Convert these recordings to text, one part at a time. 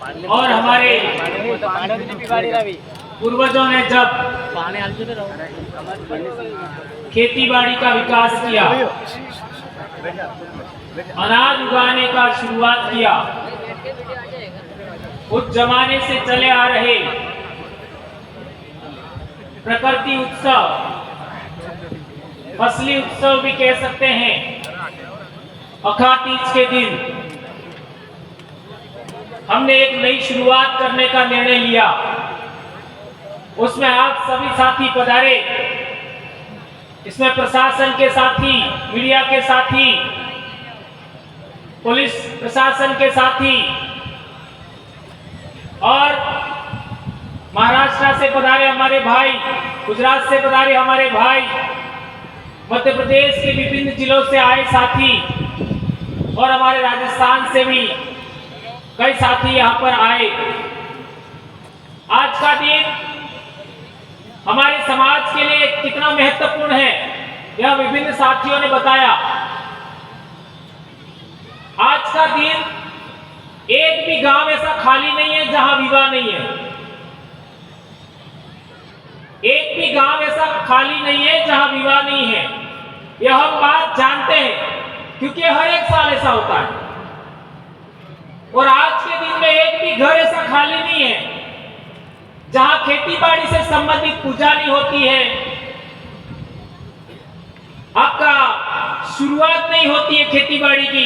और हमारे पूर्वजों ने जब खेती बाड़ी का विकास किया, अनाज उगाने का शुरुआत किया, उस जमाने से चले आ रहे प्रकृति उत्सव, फसली उत्सव भी कह सकते हैं, अखाड़ तीज के दिन हमने एक नई शुरुआत करने का निर्णय लिया। उसमें आप सभी साथी पधारे, इसमें प्रशासन के साथी, मीडिया के साथी, पुलिस प्रशासन के साथी और महाराष्ट्र से पधारे हमारे भाई, गुजरात से पधारे हमारे भाई, मध्य प्रदेश के विभिन्न जिलों से आए साथी और हमारे राजस्थान से भी कई साथी यहाँ पर आए। आज का दिन हमारे समाज के लिए कितना महत्वपूर्ण है, यह विभिन्न साथियों ने बताया। आज का दिन एक भी गांव ऐसा खाली नहीं है जहां विवाह नहीं है। एक भी गांव ऐसा खाली नहीं है जहां विवाह नहीं है। यह हम बात जानते हैं क्योंकि हर एक साल ऐसा होता है। और आज के दिन में एक भी घर ऐसा खाली नहीं है जहां खेती बाड़ी से संबंधित पूजा नहीं होती है, आपका शुरुआत नहीं होती है खेती बाड़ी की।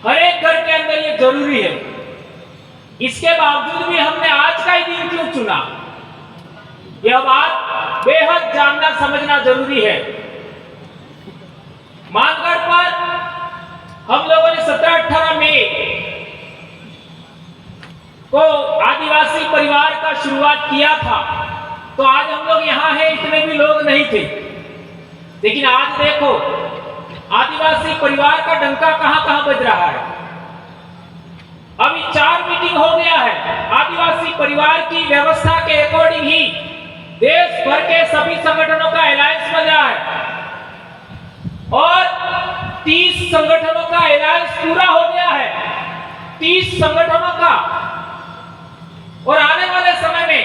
हर एक घर के अंदर ये जरूरी है। इसके बावजूद भी हमने आज का ही दिन क्यों चुना, यह बात बेहद जानना समझना जरूरी है। मानगढ़ पर हम लोगों ने 17-18 मई को आदिवासी परिवार का शुरुआत किया था, तो आज हम लोग यहाँ हैं, इतने भी लोग नहीं थे। लेकिन आज देखो आदिवासी परिवार का डंका कहां कहां बज रहा है। अभी 4 मीटिंग हो गया है। आदिवासी परिवार की व्यवस्था के अकॉर्डिंग ही देश भर के सभी संगठनों का अलायंस बन रहा है और 30 संगठनों का अलायंस पूरा हो गया है। 30 संगठनों का। और आने वाले समय में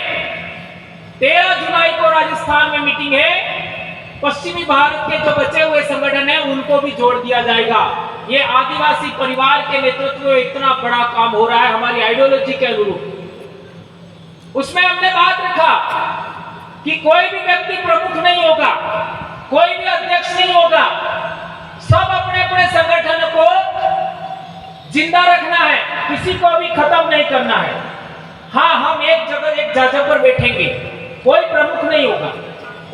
13 जुलाई को राजस्थान में मीटिंग है। पश्चिमी भारत के जो बचे हुए संगठन हैं उनको भी जोड़ दिया जाएगा। ये आदिवासी परिवार के नेतृत्व में इतना बड़ा काम हो रहा है हमारी आइडियोलॉजी के अनुरूप। उसमें हमने बात रखा कि कोई भी व्यक्ति प्रमुख नहीं होगा, कोई भी अध्यक्ष नहीं होगा, सब अपने अपने संगठन को जिंदा रखना है, किसी को भी खत्म नहीं करना है। हाँ, हम एक जगह पर बैठेंगे, कोई प्रमुख नहीं होगा।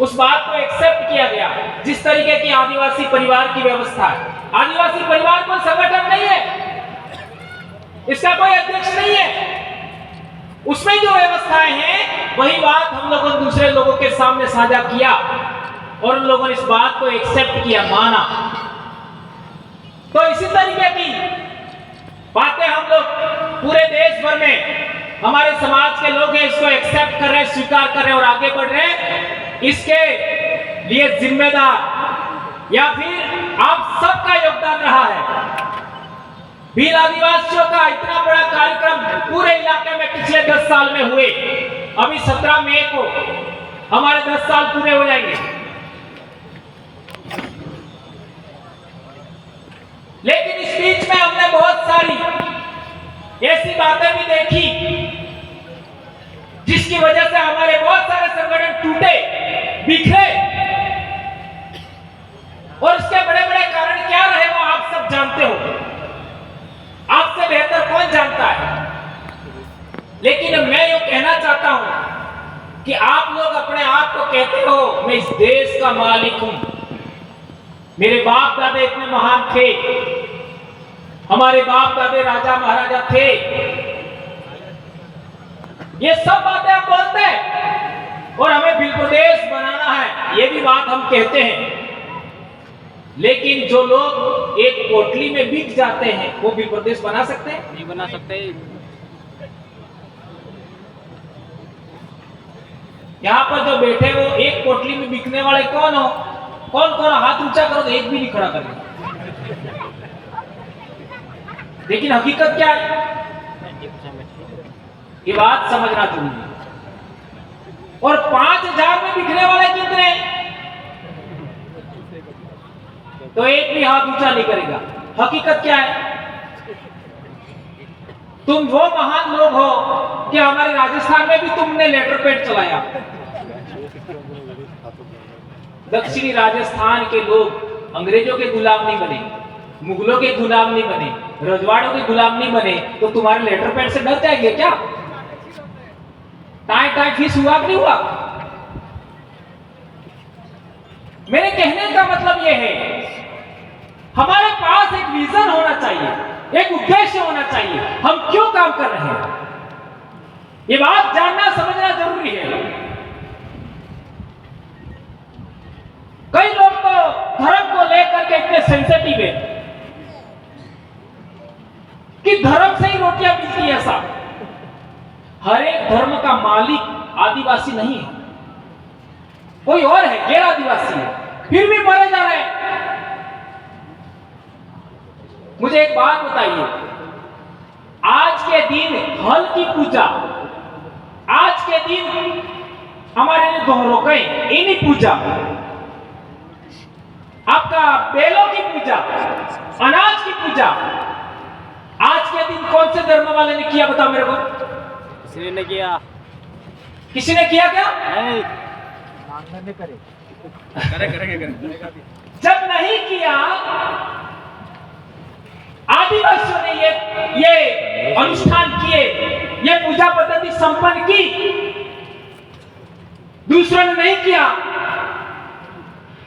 उस बात को एक्सेप्ट किया गया। जिस तरीके की आदिवासी परिवार की व्यवस्था है, आदिवासी परिवार कोई संगठन नहीं है, इसका कोई अध्यक्ष नहीं है। उसमें जो व्यवस्थाएं हैं वही बात हम लोगों ने दूसरे लोगों के सामने साझा किया और उन लोगों ने इस बात को एक्सेप्ट किया, माना। तो इसी तरीके की बातें हम लोग पूरे देश भर में हमारे समाज के लोग हैं, इसको एक्सेप्ट कर रहे हैं, स्वीकार कर रहे हैं और आगे बढ़ रहे हैं। इसके लिए जिम्मेदार या फिर आप सबका योगदान रहा है। भील आदिवासियों का इतना बड़ा कार्यक्रम पूरे इलाके में पिछले 10 साल में हुए। अभी 17 मई को हमारे 10 साल पूरे हो जाएंगे। लेकिन इस बीच में हमने बहुत सारी ऐसी बातें भी देखी जिसकी वजह से हमारे बहुत सारे संगठन टूटे, बिखरे। और इसके बड़े बड़े कारण क्या रहे वो आप सब जानते हो, आपसे बेहतर कौन जानता है। लेकिन मैं ये कहना चाहता हूं कि आप लोग अपने आप को कहते हो मैं इस देश का मालिक हूं, मेरे बाप दादे इतने महान थे, हमारे बाप दादे राजा महाराजा थे, ये सब बातें हम बोलते हैं और हमें भील प्रदेश बनाना है, ये भी बात हम कहते हैं। लेकिन जो लोग एक पोटली में बिक जाते हैं वो भील प्रदेश बना सकते हैं? नहीं बना सकते। यहाँ पर जो बैठे वो एक पोटली में बिकने वाले कौन हो? कौन कौन हाथ ऊंचा करो तो एक भी नहीं खड़ा करेगा। लेकिन हकीकत क्या है? ये बात समझना जरूरी है। और 5,000 में बिकने वाले कितने? तो एक भी हाथ ऊंचा नहीं करेगा। हकीकत क्या है? तुम वो महान लोग हो कि हमारे राजस्थान में भी तुमने लेटर पैड चलाया। दक्षिणी राजस्थान के लोग अंग्रेजों के गुलाम नहीं बने, मुगलों के गुलाम नहीं बने, रजवाड़ों के गुलाम नहीं बने, तो तुम्हारे लेटर पैड से डर जाएंगे क्या? टाइम टाइम फीस हुआ कि नहीं हुआ? मेरे कहने का मतलब यह है, हमारे पास एक विजन होना चाहिए, एक उद्देश्य होना चाहिए, हम क्यों काम कर रहे हैं, ये बात जानना समझना जरूरी है। कई लोग तो धर्म को लेकर के इतने सेंसिटिव है कि धर्म से ही रोटियां मिलती है। ऐसा हर एक धर्म का मालिक आदिवासी नहीं है, कोई और है, गैर आदिवासी है, फिर भी मारे जा रहे हैं। मुझे एक बात बताइए, आज के दिन हल की पूजा, आज के दिन हमारे दोहरों इन्हीं पूजा, आपका बेलों की पूजा, अनाज की पूजा, आज के दिन कौन से धर्म वाले ने किया? बताओ मेरे को। किसी ने किया? किसी ने किया क्या? नहीं। करेंगे। जब नहीं किया, आदिवासियों ने ये अनुष्ठान किए, ये पूजा पद्धति संपन्न की, दूसरों ने नहीं किया,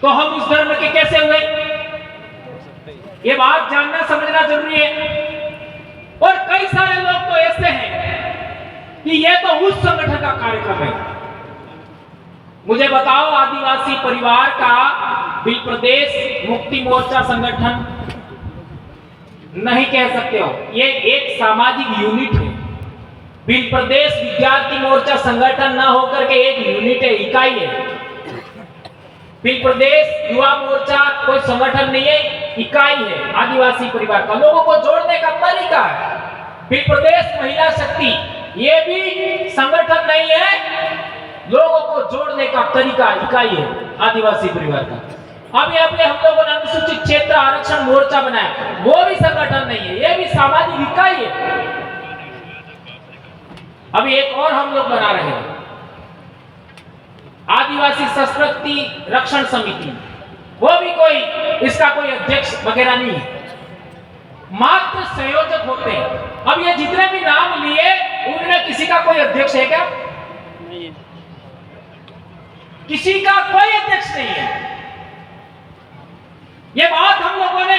तो हम उस धर्म के कैसे हुए? ये बात जानना समझना जरूरी है। और कई सारे लोग तो ऐसे हैं कि ये तो उस संगठन का कार्यक्रम है। मुझे बताओ, आदिवासी परिवार का बिल प्रदेश मुक्ति मोर्चा संगठन नहीं कह सकते हो, ये एक सामाजिक यूनिट है। बिल प्रदेश विद्यार्थी मोर्चा संगठन ना होकर के एक यूनिट है, इकाई है। बिल प्रदेश युवा मोर्चा कोई संगठन नहीं है, इकाई है आदिवासी परिवार का, लोगों को जोड़ने का तरीका है। बिल प्रदेश महिला शक्ति, ये भी संगठन नहीं है, लोगों को जोड़ने का तरीका, इकाई है आदिवासी परिवार का। अभी हम लोगों ने अनुसूचित क्षेत्र आरक्षण मोर्चा बनाया, वो भी संगठन नहीं है, ये भी सामाजिक इकाई है। अभी एक और हम लोग बना रहे हैं, आदिवासी संस्कृति रक्षण समिति, वो भी कोई, इसका कोई अध्यक्ष वगैरह नहीं है, मात्र संयोजक होते हैं। अब ये जितने भी नाम लिए, उनमें किसी का कोई अध्यक्ष है क्या? नहीं है। किसी का कोई अध्यक्ष नहीं है। ये बात हम लोगों ने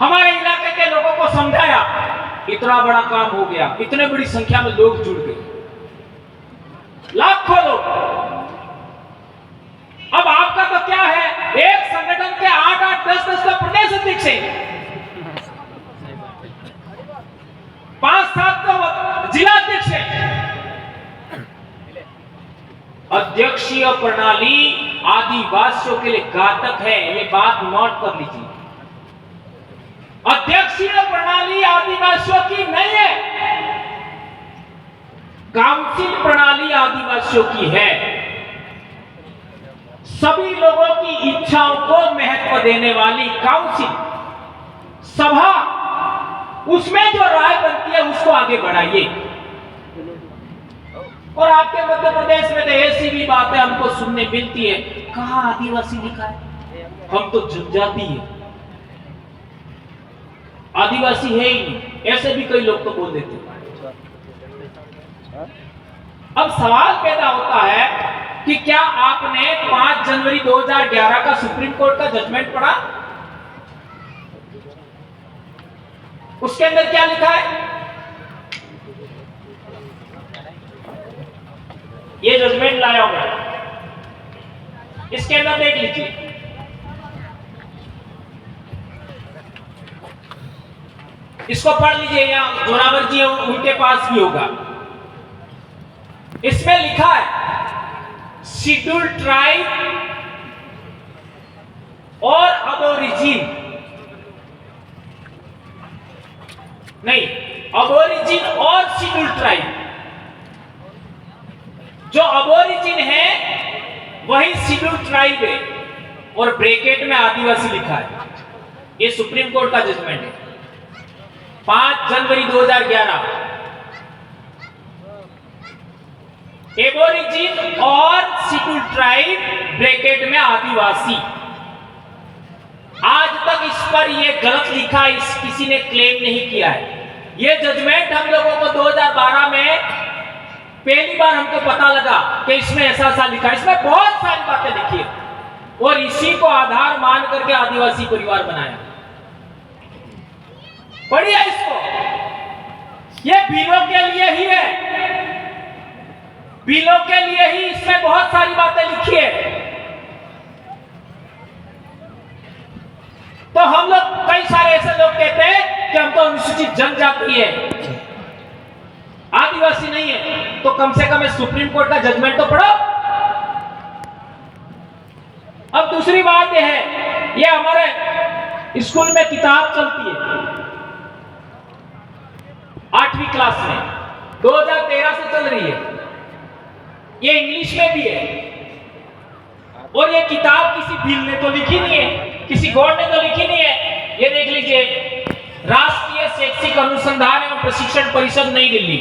हमारे इलाके के लोगों को समझाया, इतना बड़ा काम हो गया, इतने बड़ी संख्या में लोग जुड़ गए, लाखों लोग। अब आपका तो क्या है, एक संगठन के 8-8, 10-10 का प्रदेश अध्यक्ष है, 5-7 तो जिला अध्यक्ष है। अध्यक्षीय प्रणाली आदिवासियों के लिए घातक है, ये बात नोट कर लीजिए। अध्यक्षीय प्रणाली आदिवासियों की नहीं है, काउंसिल प्रणाली आदिवासियों की है। सभी लोगों की इच्छाओं को महत्व देने वाली काउंसिल, सभा, उसमें जो राय बनती है उसको आगे बढ़ाइए। और आपके मध्य प्रदेश में तो ऐसी भी बातें हमको सुनने मिलती है, कहां आदिवासी लिखा है, हम तो जनजाति है, आदिवासी है ही नहीं, ऐसे भी कई लोग तो बोल देते हैं। अब सवाल पैदा होता है कि क्या आपने 5 जनवरी 2011 का सुप्रीम कोर्ट का जजमेंट पढ़ा? उसके अंदर क्या लिखा है? ये जजमेंट लाया हुआ है, इसके अंदर देख लीजिए। इसको पढ़ लीजिए, या जोरावर जी उनके पास भी होगा। इसमें लिखा है शेड्यूल ट्राइब और अबोरिजिन नहीं, अबोरिजिन और शेड्यूल ट्राइब। जो अबोरिजिन है वही शेड्यूल ट्राइब है, और ब्रैकेट में आदिवासी लिखा है। ये सुप्रीम कोर्ट का जजमेंट है 5 जनवरी 2011। एबोरिजिन और शेड्यूल ट्राइब ब्रैकेट में आदिवासी। आज तक इस पर यह गलत लिखा, किसी ने क्लेम नहीं किया है। यह जजमेंट हम लोगों को 2012 में पहली बार हमको पता लगा कि इसमें ऐसा लिखा है। इसमें बहुत सारी बातें लिखी है, और इसी को आधार मान करके आदिवासी परिवार बनाया। पढ़िए इसको, यह बिलों के लिए ही है, बिलों के लिए ही इसमें बहुत सारी बातें लिखी है। तो हम लोग, कई सारे ऐसे लोग कहते हैं कि हम तो अनुसूचित जनजाति है, आदिवासी नहीं है। तो कम से कम सुप्रीम कोर्ट का जजमेंट तो पढ़ो। अब दूसरी बात यह है, ये हमारे स्कूल में किताब चलती है 8वीं क्लास में, 2013 से चल रही है। ये इंग्लिश में भी है, और ये किताब किसी बिल ने तो लिखी नहीं है, किसी बोर्ड ने तो लिखी नहीं है। ये देख लीजिए, राष्ट्रीय शैक्षिक अनुसंधान एवं प्रशिक्षण परिषद नई दिल्ली,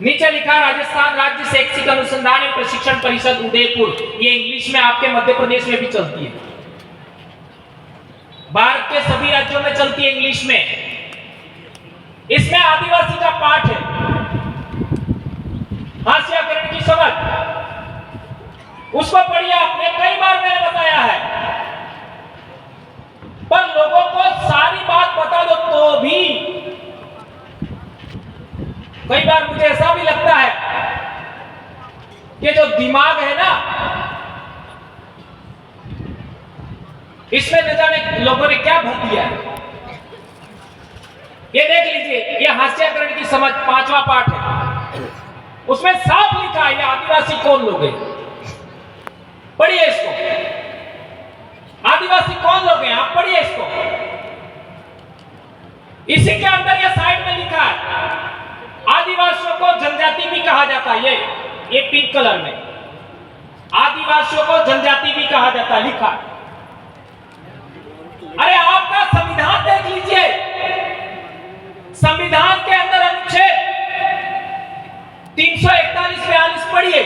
नीचे लिखा राजस्थान राज्य शैक्षिक अनुसंधान एवं प्रशिक्षण परिषद उदयपुर। ये इंग्लिश में आपके मध्य प्रदेश में भी चलती है, भारत के सभी राज्यों में चलती है इंग्लिश में। इसमें आदिवासी का पाठ है, हास्याकरण की समझ, उसको पढ़िए। आपने कई बार मैंने बताया है, पर लोगों को सारी बात बता दो तो भी कई बार मुझे ऐसा भी लगता है कि जो दिमाग है ना, इसमें न जाने लोगों ने क्या भर दिया है। ये देख लीजिए, ये हास्याकरण की समझ 5वां पाठ है, उसमें साफ लिखा है ये आदिवासी कौन लोग हैं। पढ़िए इसको, आदिवासी कौन लोग हैं, आप पढ़िए इसको। इसी के अंदर ये साइड में लिखा है, आदिवासियों को जनजाति भी कहा जाता है। ये पिंक कलर में, आदिवासियों को जनजाति भी कहा जाता है, लिखा। अरे आपका संविधान देख लीजिए, संविधान के अंदर अनुच्छेद 341-42 पढ़िए,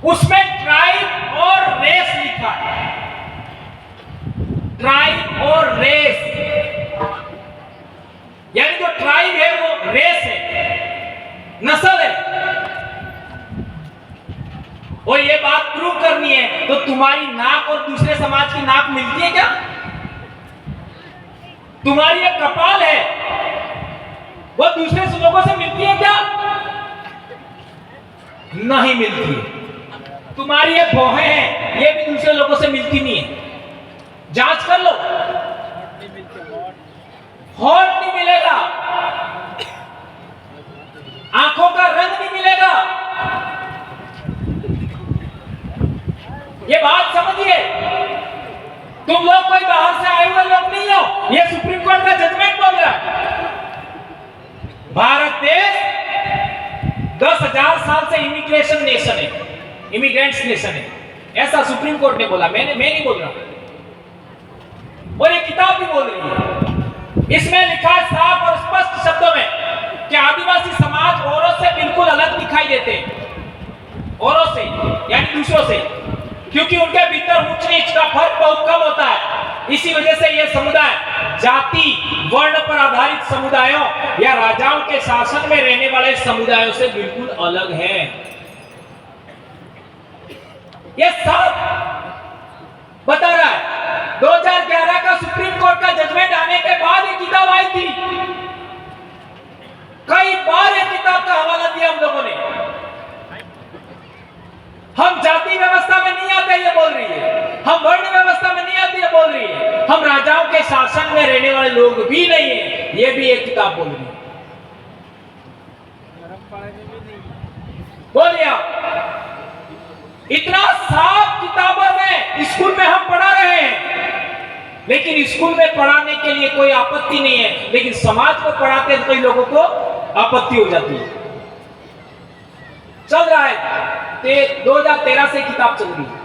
उसमें ट्राइब और रेस लिखा है। ट्राइब और रेस, यानी जो ट्राइब है वो रेस है, नस्ल है। और ये बात प्रूव करनी है तो तुम्हारी नाक और दूसरे समाज की नाक मिलती है क्या? तुम्हारी एक कपाल है, वो दूसरे लोगों से मिलती है क्या? नहीं मिलती है। तुम्हारी एक भौहें हैं, ये भी दूसरे लोगों से मिलती नहीं है। जांच कर लो, होठ नहीं मिलेगा, आंखों का रंग नहीं मिलेगा। ये बात समझिए, तुम लोग कोई बाहर से आए हुए लोग नहीं हो, ये सुप्रीम कोर्ट का जजमेंट बोल रहा है। भारत देश 10,000 साल से इमिग्रेशन नेशन है, इमिग्रेंट्स नेशन है, ऐसा सुप्रीम कोर्ट ने बोला, मैं नहीं बोल रहा। और ये किताब भी बोल रही है, इसमें लिखा है साफ और स्पष्ट शब्दों में कि आदिवासी समाज औरों से बिल्कुल अलग दिखाई देते हैं, औरों से यानी दूसरों से, क्योंकि उनके भीतर ऊंच नीच का फर्क बहुत कम होता है। इसी वजह से यह समुदाय जाति वर्ण पर आधारित समुदायों या राजाओं के शासन में रहने वाले समुदायों से बिल्कुल अलग है। यह सब बता रहा है। 2011 का सुप्रीम कोर्ट का जजमेंट आने के बाद ये किताब आई थी। कई बार ये किताब का हवाला दिया हम लोगों ने। हम जाति व्यवस्था में नहीं आते ये बोल रही है, हम वर्ण व्यवस्था में नहीं आते ये बोल रही है, हम राजाओं के शासन में रहने वाले लोग भी नहीं है, ये भी एक किताब बोल रही है। बोलिए आप, इतना साफ किताबों में स्कूल में हम पढ़ा रहे हैं, लेकिन स्कूल में पढ़ाने के लिए कोई आपत्ति नहीं है, लेकिन समाज को पढ़ाते हैं तो कई लोगों को आपत्ति हो जाती है। चल रहा है 2013 से किताब चल रही है।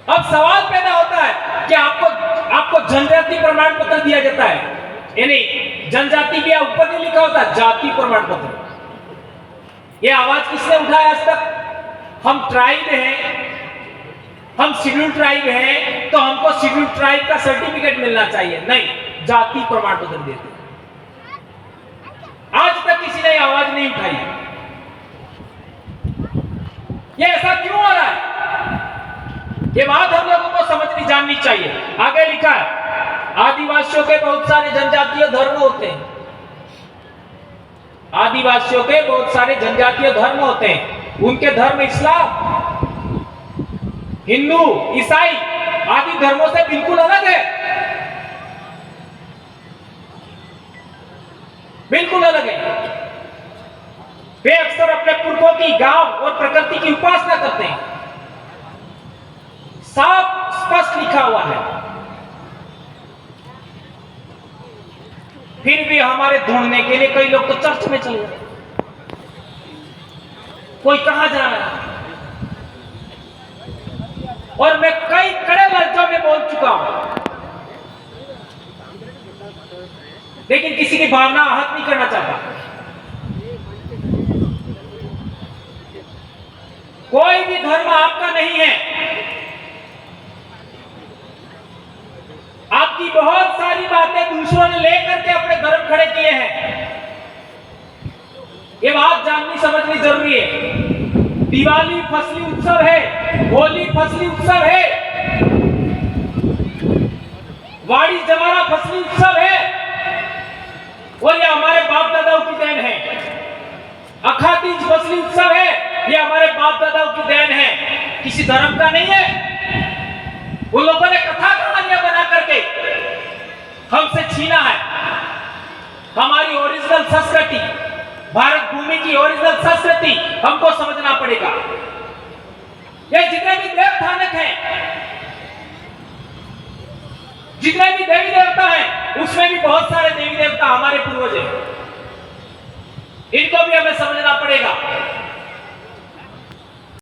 अब सवाल पैदा होता है कि आपको जनजाति प्रमाण पत्र दिया जाता है, यानी जनजाति भी ऊपर नहीं लिखा होता, जाति प्रमाण पत्र। यह आवाज किसने उठाया आज तक? हम ट्राइब हैं, हम शेड्यूल ट्राइब हैं, तो हमको शेड्यूल ट्राइब का सर्टिफिकेट मिलना चाहिए। नहीं, जाति प्रमाण पत्र देते। आज तक किसी ने आवाज नहीं उठाई। ये ऐसा क्यों हो रहा है? ये बात हम लोगों को समझनी जाननी चाहिए। आगे लिखा है, आदिवासियों के बहुत सारे जनजातीय धर्म होते हैं। आदिवासियों के बहुत सारे जनजातीय धर्म होते हैं। उनके धर्म इस्लाम, हिंदू, ईसाई आदि धर्मों से बिल्कुल अलग है, बिल्कुल अलग है। वे अक्सर अपने पुरखों की, गांव और प्रकृति की उपासना करते हैं। साफ स्पष्ट लिखा हुआ है। फिर भी हमारे ढूंढने के लिए कई लोग तो चर्च में चले जाते, कोई कहां जा रहा है। और मैं कई कड़े लफ्जों में बोल चुका हूं, लेकिन किसी की भावना आहत नहीं करना चाहता। कोई भी धर्म आपका नहीं है। आपकी बहुत सारी बातें दूसरों ने लेकर के अपने धर्म खड़े किए हैं। ये बात जाननी समझनी जरूरी है। दिवाली फसली उत्सव है, होली फसली उत्सव है, वाड़ी जमाना फसली उत्सव है, और ये हमारे बाप दादाओं की देन है। अखातीज फसली उत्सव है, ये हमारे बाप दादाओं की देन है, किसी धर्म का नहीं है। उन लोगों ने कथा कहानियां बना करके हमसे छीना है। हमारी ओरिजिनल संस्कृति, भारत भूमि की ओरिजिनल संस्कृति हमको समझना पड़ेगा। ये जितने भी देवस्थानक हैं, जितने भी देवी देवता हैं, उसमें भी बहुत सारे देवी देवता हमारे पूर्वज हैं। इनको भी हमें समझना पड़ेगा।